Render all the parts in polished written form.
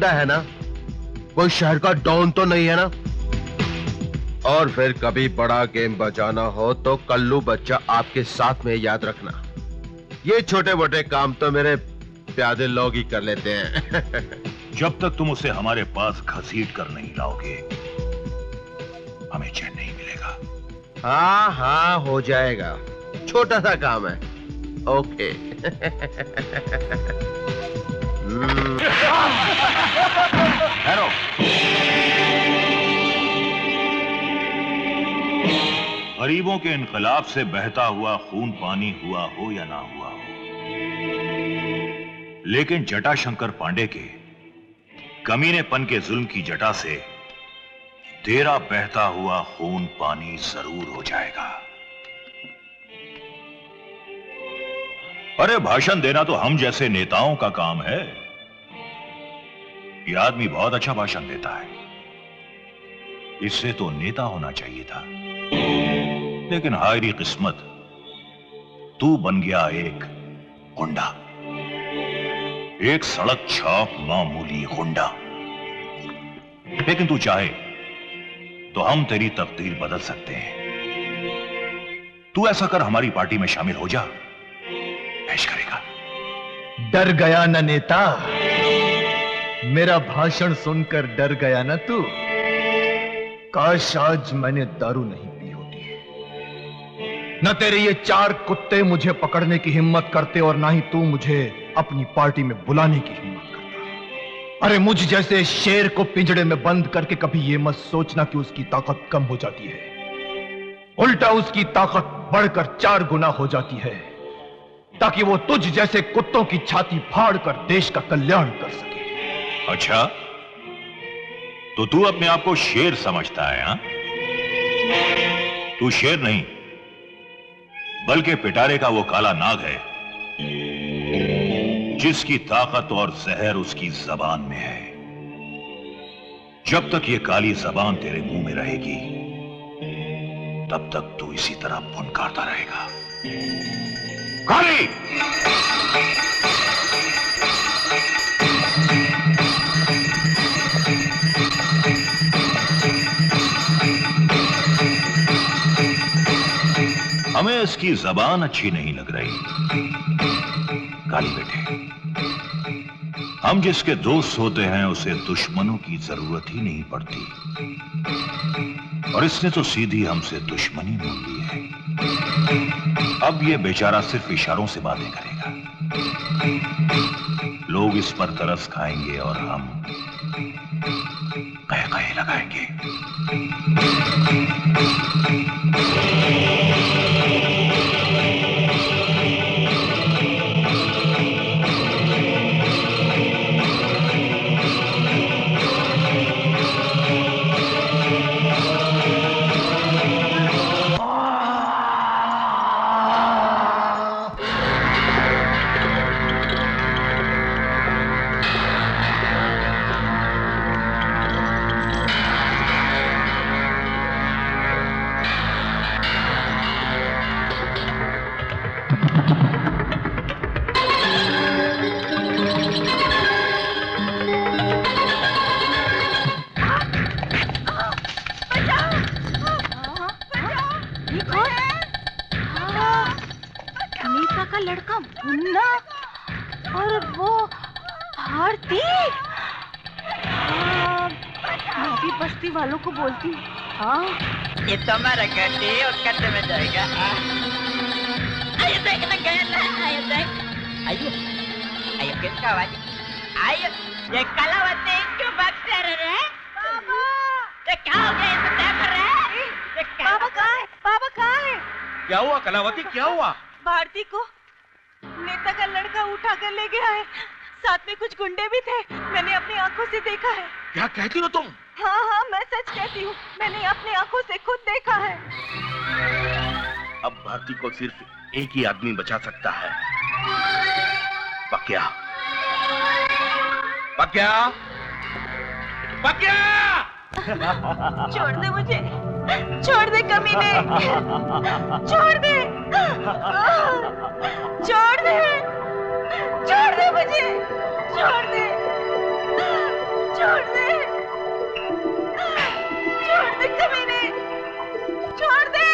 गुंडा है ना, कोई शहर का डॉन तो नहीं है ना। और फिर कभी बड़ा गेम बजाना हो तो कल्लू बच्चा आपके साथ में, याद रखना। ये छोटे मोटे काम तो मेरे प्यादे लोग ही कर लेते हैं। जब तक तुम उसे हमारे पास घसीट कर नहीं लाओगे, हमें चैन नहीं मिलेगा। हाँ हाँ, हो जाएगा, छोटा सा काम है। ओके। हेलो, गरीबों के इनकलाब से बहता हुआ खून पानी हुआ हो या ना हुआ हो, लेकिन जटाशंकर पांडे के कमीनेपन के जुल्म की जटा से तेरा बहता हुआ खून पानी जरूर हो जाएगा। अरे भाषण देना तो हम जैसे नेताओं का काम है। यह आदमी बहुत अच्छा भाषण देता है, इससे तो नेता होना चाहिए था। लेकिन हायरी किस्मत, तू बन गया एक गुंडा, एक सड़क छाप मामूली गुंडा। लेकिन तू चाहे तो हम तेरी तकदीर बदल सकते हैं। तू ऐसा कर, हमारी पार्टी में शामिल हो जा, ऐश करेगा। डर गया ना नेता, मेरा भाषण सुनकर डर गया ना तू। काश आज मैंने दारू नहीं पी होती, न तेरे ये 4 कुत्ते मुझे पकड़ने की हिम्मत करते और ना ही तू मुझे अपनी पार्टी में बुलाने की हिम्मत करता। अरे मुझ जैसे शेर को पिंजड़े में बंद करके कभी ये मत सोचना कि उसकी ताकत कम हो जाती है। उल्टा उसकी ताकत बढ़कर 4 गुना हो जाती है, ताकि वो तुझ जैसे कुत्तों की छाती फाड़कर देश का कल्याण कर सके। अच्छा, तो तू अपने आप को शेर समझता है? हा? तू शेर नहीं, बल्कि पिटारे का वो काला नाग है, जिसकी ताकत और जहर उसकी जबान में है। जब तक ये काली जबान तेरे मुंह में रहेगी, तब तक तू इसी तरह फुनकारता रहेगा। काली! हमें इसकी जबान अच्छी नहीं लग रही। काली बेटे, हम जिसके दोस्त होते हैं उसे दुश्मनों की जरूरत ही नहीं पड़ती, और इसने तो सीधी हमसे दुश्मनी मोल ली है। अब ये बेचारा सिर्फ इशारों से बातें करेगा। लोग इस पर तरस खाएंगे और हम कह कहे लगाएंगे। वालों को बोलती। हाँ, ये तो हमारा गड्ढे और गड्ढे में जाएगा। आइए देखना गया ना, आइए देख, आइए, आइए किसका आवाज? आइए, ये कलावती क्यों बक्से रहे हैं? बाबा, ये क्या हो गया? इसे देख रहे हैं? बाबा कहाँ है? बाबा कहाँ है? क्या हुआ कलावती, क्या हुआ? भारती को नेता का लड़का उठा कर ले गया है, साथ में कुछ गुंडे भी थे। मैंने अपनी आंखों से देखा है। क्या कहती हो तुम? हाँ हाँ, मैं सच कहती हूँ, मैंने अपनी आंखों से खुद देखा है। अब भारती को सिर्फ एक ही आदमी बचा सकता है, पक्या। पक्या, पक्या! छोड़ दे मुझे, छोड़ दे कमीने, छोड़ दे, छोड़ दे, छोड़ दे मुझे, छोड़ दे, छोड़ दे कमीने, छोड़ दे।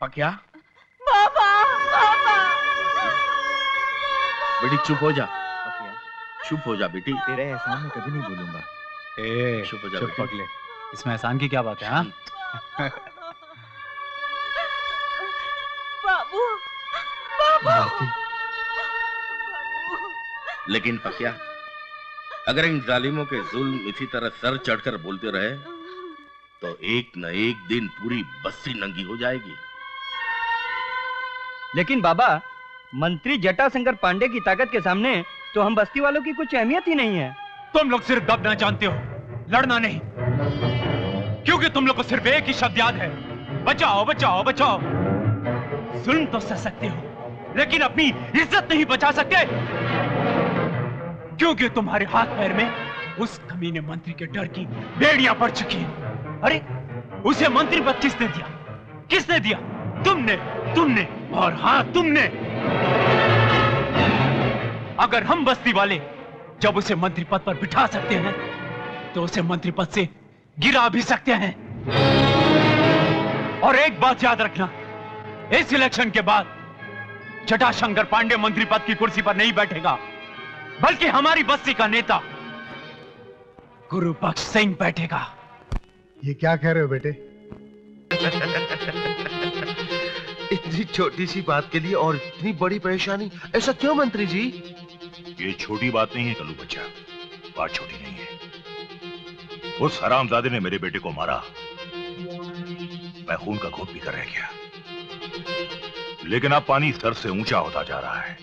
पकिया, बाबा बाबा बेटी चुप हो जा। पकिया, चुप हो जा बेटी। तेरे एहसान में कभी नहीं भूलूंगा। चुप हो जा बेटी। पगले, इसमें एहसान की क्या बात है? हाँ, बाबू बाबू। लेकिन पकिया, अगर इन जालिमों के जुल्म इसी तरह सर चढ़कर बोलते रहे तो एक न एक दिन पूरी बस्ती नंगी हो जाएगी। लेकिन बाबा, मंत्री जटाशंकर पांडे की ताकत के सामने तो हम बस्ती वालों की कुछ अहमियत ही नहीं है। तुम लोग सिर्फ दबना जानते हो, लड़ना नहीं। क्योंकि तुम लोग को सिर्फ एक ही शब्द याद है, बचाओ बचाओ बचाओ। जुल्म तो सह सकते हो, लेकिन अपनी इज्जत नहीं बचा सकते, क्योंकि तुम्हारे हाथ पैर में उस कमीने मंत्री के डर की बेड़ियां पड़ चुकी हैं। अरे, उसे मंत्री पद किसने दिया? किसने दिया? तुमने, तुमने और हाँ तुमने। अगर हम बस्ती वाले जब उसे मंत्री पद पर बिठा सकते हैं तो उसे मंत्री पद से गिरा भी सकते हैं। और एक बात याद रखना, इस इलेक्शन के बाद जटाशंकर पांडे मंत्री पद की कुर्सी पर नहीं बैठेगा, बल्कि हमारी बस्ती का नेता गुरुबख्श सिंह बैठेगा। ये क्या कह रहे हो बेटे? इतनी छोटी सी बात के लिए और इतनी बड़ी परेशानी, ऐसा क्यों मंत्री जी? ये छोटी बात नहीं है कल्लू बच्चा, बात छोटी नहीं है। उस हरामजादे ने मेरे बेटे को मारा, मैं खून का घूंट पीकर रह गया। लेकिन अब पानी सर से ऊंचा होता जा रहा है।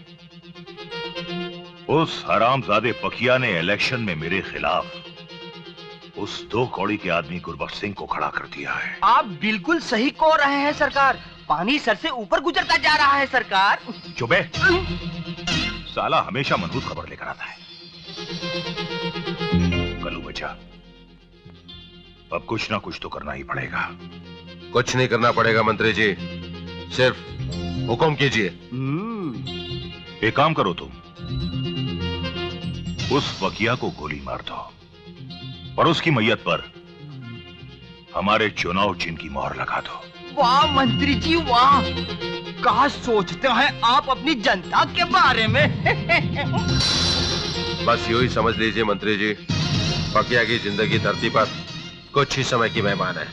उस हरामजादे पकिया ने इलेक्शन में मेरे खिलाफ उस 2 कौड़ी के आदमी गुरबख्श सिंह को खड़ा कर दिया है। आप बिल्कुल सही कह रहे हैं सरकार, पानी सर से ऊपर गुजरता जा रहा है सरकार। चुपे, साला हमेशा मनहूस खबर लेकर आता है। कल्लू बच्चा, अब कुछ ना कुछ तो करना ही पड़ेगा। कुछ नहीं करना पड़ेगा मंत्री जी, सिर्फ हुक्म कीजिए। एक काम करो तुम, उस वकिया को गोली मार दो और उसकी मैयत पर हमारे चुनाव चिन्ह की मोहर लगा दो। वाह मंत्री जी वाह, क्या सोचते हैं आप अपनी जनता के बारे में। बस यूं ही समझ लीजिए मंत्री जी, पकिया की जिंदगी धरती पर कुछ ही समय की मेहमान है।